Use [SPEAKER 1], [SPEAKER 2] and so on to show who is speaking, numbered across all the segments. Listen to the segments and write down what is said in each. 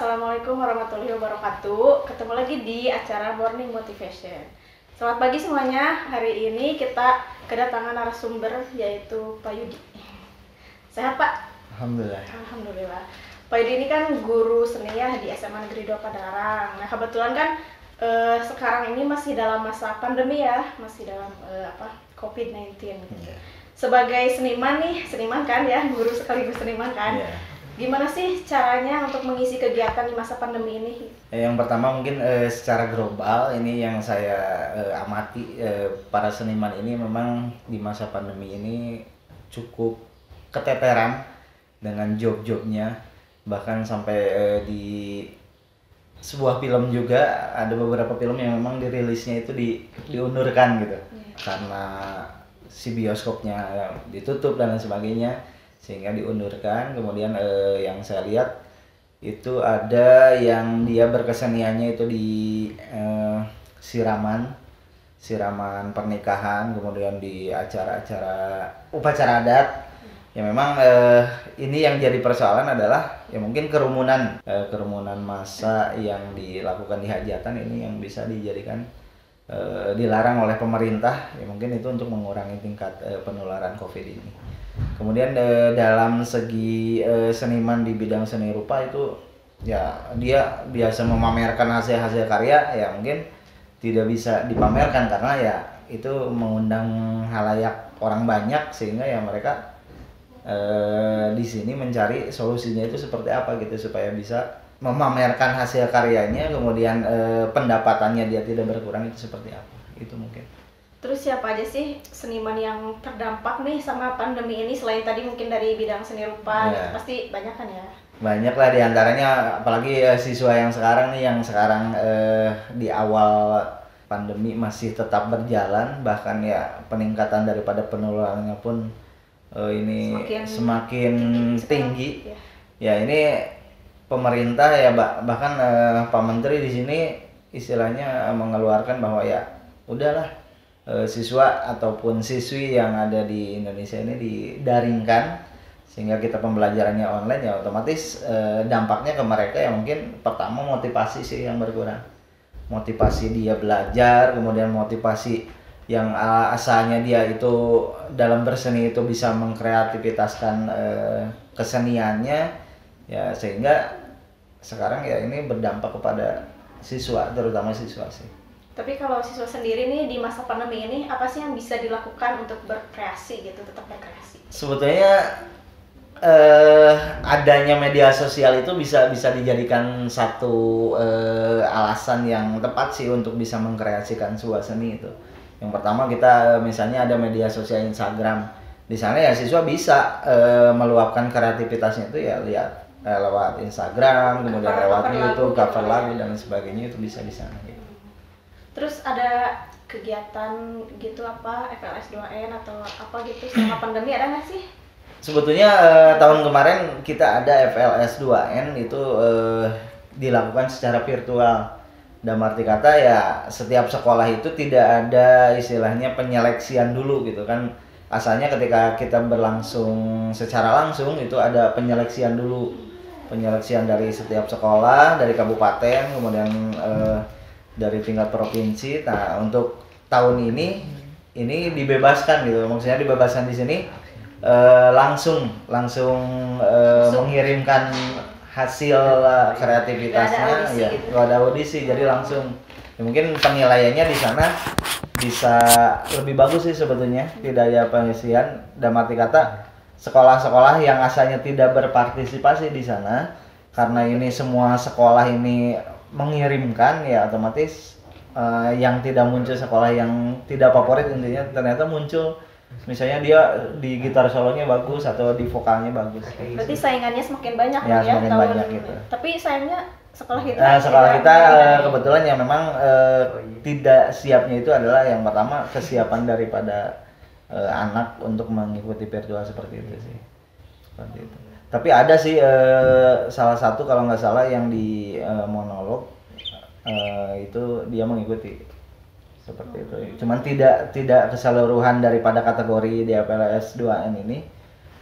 [SPEAKER 1] Assalamualaikum warahmatullahi wabarakatuh. Ketemu lagi di acara Morning Motivation. Selamat pagi semuanya. Hari ini kita kedatangan narasumber yaitu Pak Yudi. Sehat Pak?
[SPEAKER 2] Alhamdulillah.
[SPEAKER 1] Alhamdulillah. Pak Yudi ini kan guru seni ya di SMA Negeri 2 Padalarang. Nah kebetulan kan sekarang ini masih dalam masa pandemi ya, masih dalam COVID-19 gitu.
[SPEAKER 2] Yeah.
[SPEAKER 1] Sebagai seniman nih, seniman kan ya, guru sekaligus seniman kan.
[SPEAKER 2] Yeah.
[SPEAKER 1] Gimana sih caranya untuk mengisi kegiatan di masa pandemi ini?
[SPEAKER 2] Yang pertama mungkin secara global ini yang saya amati, para seniman ini memang di masa pandemi ini cukup keteteran dengan job-jobnya, bahkan sampai di sebuah film juga ada beberapa film yang memang dirilisnya itu diundurkan gitu, karena si bioskopnya ditutup dan lain sebagainya, sehingga diundurkan. Kemudian yang saya lihat itu ada yang dia berkeseniannya itu di siraman pernikahan, kemudian di acara-acara upacara adat. Ya memang ini yang jadi persoalan adalah ya mungkin kerumunan massa yang dilakukan di hajatan ini yang bisa dijadikan dilarang oleh pemerintah, ya mungkin itu untuk mengurangi tingkat penularan COVID ini. Kemudian dalam segi seniman di bidang seni rupa itu ya dia biasa memamerkan hasil-hasil karya, ya mungkin tidak bisa dipamerkan karena ya itu mengundang halayak orang banyak, sehingga ya mereka di sini mencari solusinya itu seperti apa gitu supaya bisa memamerkan hasil karyanya, kemudian pendapatannya dia tidak berkurang, itu seperti apa, itu mungkin.
[SPEAKER 1] Terus siapa aja sih seniman yang terdampak nih sama pandemi ini selain tadi mungkin dari bidang seni rupa?
[SPEAKER 2] Ya.
[SPEAKER 1] Pasti banyak kan ya?
[SPEAKER 2] Banyak lah diantaranya, apalagi siswa yang sekarang nih, yang sekarang di awal pandemi masih tetap berjalan, bahkan ya peningkatan daripada penularannya pun ini semakin tinggi. Ya ini pemerintah ya bahkan Pak Menteri di sini istilahnya mengeluarkan bahwa ya udahlah, siswa ataupun siswi yang ada di Indonesia ini didaringkan, sehingga kita pembelajarannya online, ya otomatis dampaknya ke mereka ya mungkin pertama motivasi sih yang berkurang, motivasi dia belajar, kemudian motivasi yang asalnya dia itu dalam berseni itu bisa mengkreativitaskan keseniannya, ya sehingga sekarang ya ini berdampak kepada siswa, terutama siswa sih.
[SPEAKER 1] Tapi kalau siswa sendiri nih di masa pandemi ini apa sih yang bisa dilakukan untuk berkreasi gitu, tetap berkreasi?
[SPEAKER 2] Sebetulnya adanya media sosial itu bisa dijadikan satu alasan yang tepat sih untuk bisa mengkreasikan sebuah seni itu. Yang pertama kita misalnya ada media sosial Instagram, di sana ya siswa bisa meluapkan kreativitasnya itu ya lihat lewat Instagram, kemudian lewat YouTube, cover lagu dan sebagainya, itu bisa di sana gitu.
[SPEAKER 1] Terus ada kegiatan gitu apa FLS 2N atau apa gitu selama pandemi, ada nggak sih?
[SPEAKER 2] Sebetulnya tahun kemarin kita ada FLS 2N itu dilakukan secara virtual. Dalam arti kata ya setiap sekolah itu tidak ada istilahnya penyeleksian dulu gitu kan. Asalnya ketika kita berlangsung secara langsung itu ada penyeleksian dulu. Penyeleksian dari setiap sekolah, dari kabupaten, kemudian dari tingkat provinsi. Nah, untuk tahun ini dibebaskan gitu. Maksudnya dibebaskan di sini langsung mengirimkan hasil kreativitasnya, ya gak ada audisi, jadi langsung ya, mungkin penilaiannya di sana bisa lebih bagus sih sebetulnya, tidak ada pengisian. Dalam arti kata sekolah-sekolah yang asalnya tidak berpartisipasi di sana, karena ini semua sekolah ini mengirimkan, ya otomatis yang tidak muncul sekolah yang tidak favorit intinya ternyata muncul. Misalnya dia di gitar solonya bagus atau di vokalnya bagus.
[SPEAKER 1] Berarti saingannya semakin banyak
[SPEAKER 2] ya,
[SPEAKER 1] ya
[SPEAKER 2] semakin
[SPEAKER 1] tahun
[SPEAKER 2] banyak gitu.
[SPEAKER 1] Tapi sayangnya sekolah kita
[SPEAKER 2] kebetulan yang memang tidak siapnya itu adalah yang pertama kesiapan daripada anak untuk mengikuti virtual seperti itu sih. Seperti itu. Tapi ada sih salah satu kalau nggak salah yang di monolog itu dia mengikuti seperti itu. Cuman tidak keseluruhan daripada kategori di FLS 2N ini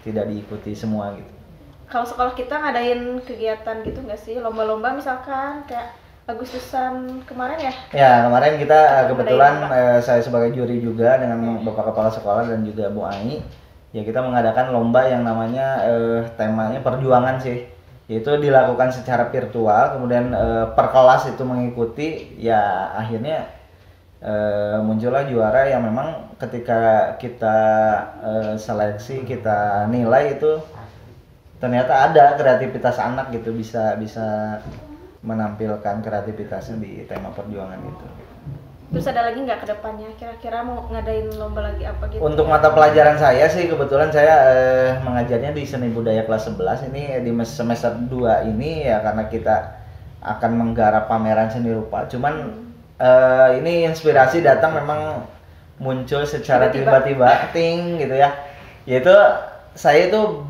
[SPEAKER 2] tidak diikuti semua gitu.
[SPEAKER 1] kalau sekolah kita ngadain kegiatan gitu nggak sih, lomba-lomba misalkan kayak Agustusan kemarin ya?
[SPEAKER 2] Ya, kemarin kita kebetulan
[SPEAKER 1] lomba.
[SPEAKER 2] saya sebagai juri juga dengan Bapak Kepala Sekolah dan juga Bu Ai, ya kita mengadakan lomba yang namanya temanya perjuangan sih. Yaitu dilakukan secara virtual, kemudian per kelas itu mengikuti, ya akhirnya muncullah juara yang memang ketika kita seleksi, kita nilai itu ternyata ada kreativitas anak gitu, bisa menampilkan kreativitasnya di tema perjuangan itu.
[SPEAKER 1] Terus ada lagi nggak ke depannya? Kira-kira mau ngadain lomba lagi apa gitu?
[SPEAKER 2] Untuk mata pelajaran saya sih kebetulan saya mengajarnya di seni budaya kelas 11 ini di semester 2 ini ya, karena kita akan menggarap pameran seni rupa. Cuman ini inspirasi datang memang muncul secara tiba-tiba ting gitu ya. Yaitu saya itu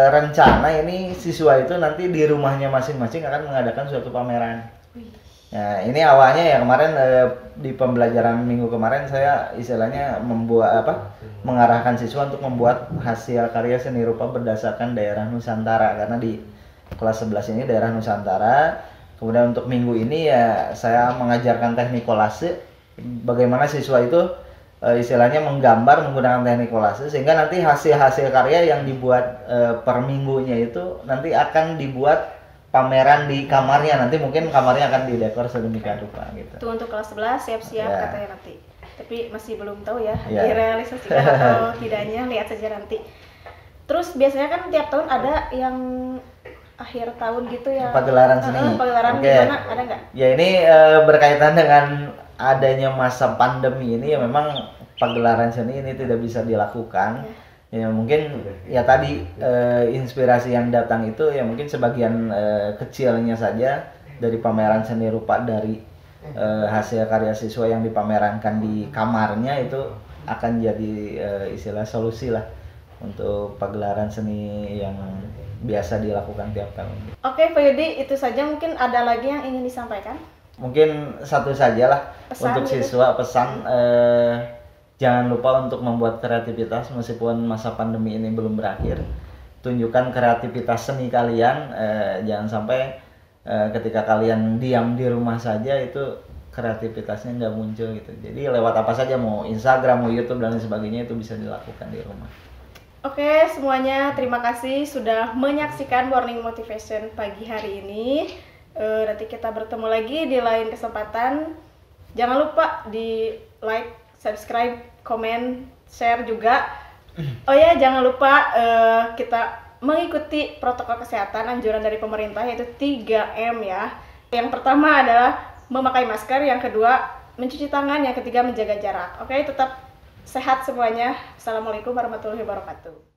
[SPEAKER 2] berencana ini siswa itu nanti di rumahnya masing-masing akan mengadakan suatu pameran. Nah, ini awalnya ya kemarin di pembelajaran minggu kemarin saya istilahnya mengarahkan siswa untuk membuat hasil karya seni rupa berdasarkan daerah Nusantara, karena di kelas 11 ini daerah Nusantara. Kemudian untuk minggu ini ya saya mengajarkan teknik kolase, bagaimana siswa itu istilahnya menggambar menggunakan teknik kolase, sehingga nanti hasil karya yang dibuat per minggunya itu nanti akan dibuat pameran di kamarnya, nanti mungkin kamarnya akan didekor sedemikian rupa gitu.
[SPEAKER 1] Itu untuk kelas 11 siap-siap
[SPEAKER 2] Ya.
[SPEAKER 1] katanya nanti. Tapi masih belum tahu ya,
[SPEAKER 2] Ya.
[SPEAKER 1] direalisasikan atau tidaknya, lihat saja nanti. Terus biasanya kan tiap tahun ada yang akhir tahun gitu ya.
[SPEAKER 2] Pagelaran seni.
[SPEAKER 1] Pagelaran
[SPEAKER 2] Oke.
[SPEAKER 1] gimana? Ada nggak?
[SPEAKER 2] Ya ini berkaitan dengan adanya masa pandemi ini, ya memang pagelaran seni ini tidak bisa dilakukan. Ya mungkin ya tadi inspirasi yang datang itu ya mungkin sebagian kecilnya saja dari pameran seni rupa dari hasil karya siswa yang dipamerankan di kamarnya, itu akan jadi istilah solusi lah untuk pagelaran seni yang biasa dilakukan tiap tahun.
[SPEAKER 1] Oke, Pak Yudi, itu saja. Mungkin ada lagi yang ingin disampaikan?
[SPEAKER 2] Mungkin satu sajalah
[SPEAKER 1] Pesan
[SPEAKER 2] untuk
[SPEAKER 1] gitu.
[SPEAKER 2] siswa, pesan jangan lupa untuk membuat kreativitas meskipun masa pandemi ini belum berakhir. Tunjukkan kreativitas seni kalian, jangan sampai ketika kalian diam di rumah saja itu kreativitasnya nggak muncul gitu. Jadi lewat apa saja, mau Instagram, mau YouTube dan lain sebagainya, itu bisa dilakukan di rumah.
[SPEAKER 1] Oke, semuanya terima kasih sudah menyaksikan Morning Motivation pagi hari ini. Nanti kita bertemu lagi di lain kesempatan. Jangan lupa di like, subscribe, komen, share juga. Oh ya, jangan lupa kita mengikuti protokol kesehatan anjuran dari pemerintah, yaitu 3M ya. Yang pertama adalah memakai masker, yang kedua mencuci tangan, yang ketiga menjaga jarak. Oke, tetap sehat semuanya. Assalamualaikum warahmatullahi wabarakatuh.